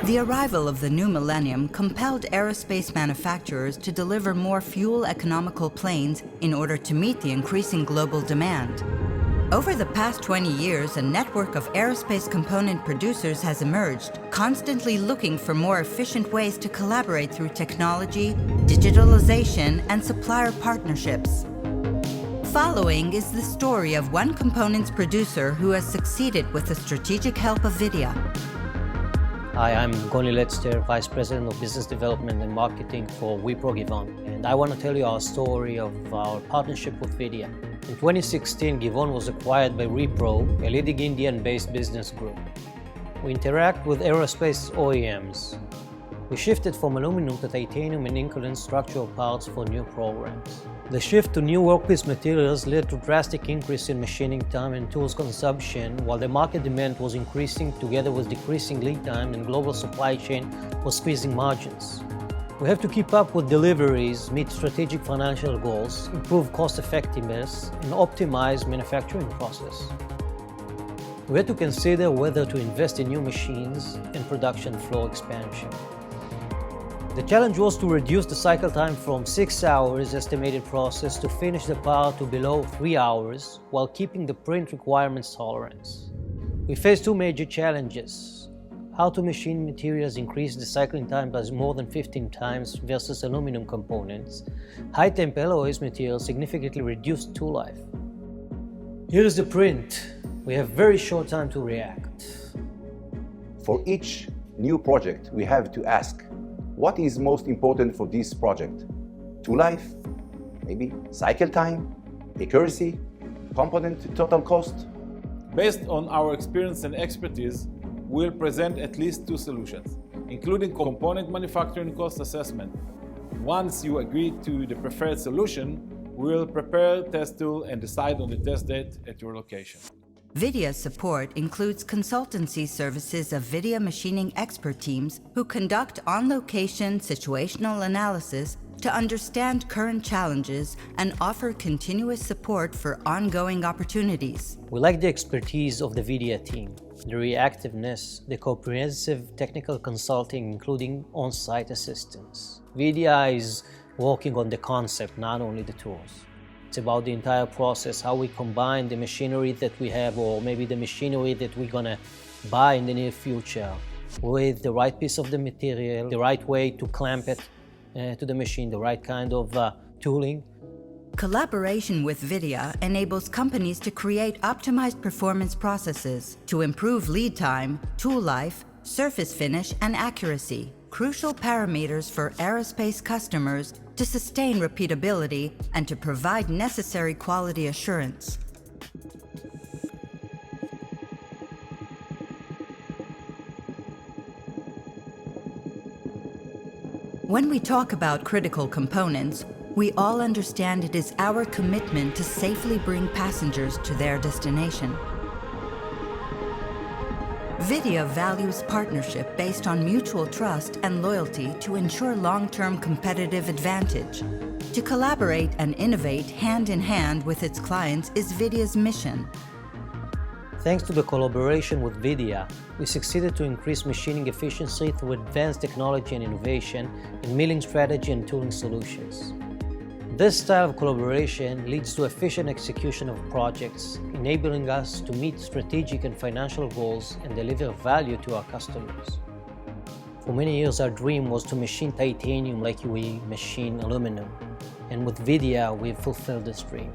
The arrival of the new millennium compelled aerospace manufacturers to deliver more fuel-economical planes in order to meet the increasing global demand. Over the past 20 years, a network of aerospace component producers has emerged, constantly looking for more efficient ways to collaborate through technology, digitalization, and supplier partnerships. Following is the story of one components producer who has succeeded with the strategic help of WIDIA. Hi, I'm Goni Letzter, Vice President of Business Development and Marketing for Wipro Givon, and I want to tell you our story of our partnership with WIDIA. In 2016, Givon was acquired by Wipro, a leading Indian-based business group. We interact with aerospace OEMs. We shifted from aluminum to titanium and nickel structural parts for new programs. The shift to new workpiece materials led to drastic increase in machining time and tools consumption, while the market demand was increasing together with decreasing lead time and global supply chain was squeezing margins. We have to keep up with deliveries, meet strategic financial goals, improve cost effectiveness, and optimize manufacturing process. We had to consider whether to invest in new machines and production floor expansion. The challenge was to reduce the cycle time from 6 hours estimated process to finish the part to below 3 hours while keeping the print requirements tolerance. We faced two major challenges: how to machine materials increase the cycling time by more than 15 times versus aluminum components. High-temp alloys materials significantly reduced tool life. Here is the print. We have very short time to react. For each new project, we have to ask, what is most important for this project? Tool life, maybe cycle time, accuracy, component total cost? Based on our experience and expertise, we'll present at least two solutions, including component manufacturing cost assessment. Once you agree to the preferred solution, we'll prepare test tool and decide on the test date at your location. WIDIA support includes consultancy services of WIDIA machining expert teams who conduct on-location situational analysis to understand current challenges and offer continuous support for ongoing opportunities. We like the expertise of the WIDIA team, the reactiveness, the comprehensive technical consulting, including on-site assistance. WIDIA is working on the concept, not only the tools. It's about the entire process, how we combine the machinery that we have, or maybe the machinery that we're gonna buy in the near future, with the right piece of the material, the right way to clamp it to the machine, the right kind of tooling. Collaboration with WIDIA enables companies to create optimized performance processes to improve lead time, tool life, surface finish, and accuracy, crucial parameters for aerospace customers to sustain repeatability and to provide necessary quality assurance. When we talk about critical components, we all understand it is our commitment to safely bring passengers to their destination. WIDIA values partnership based on mutual trust and loyalty to ensure long-term competitive advantage. To collaborate and innovate hand in hand with its clients is WIDIA's mission. Thanks to the collaboration with WIDIA, we succeeded to increase machining efficiency through advanced technology and innovation in milling strategy and tooling solutions. This style of collaboration leads to efficient execution of projects, enabling us to meet strategic and financial goals and deliver value to our customers. For many years, our dream was to machine titanium like we machine aluminum, and with WIDIA, we've fulfilled this dream.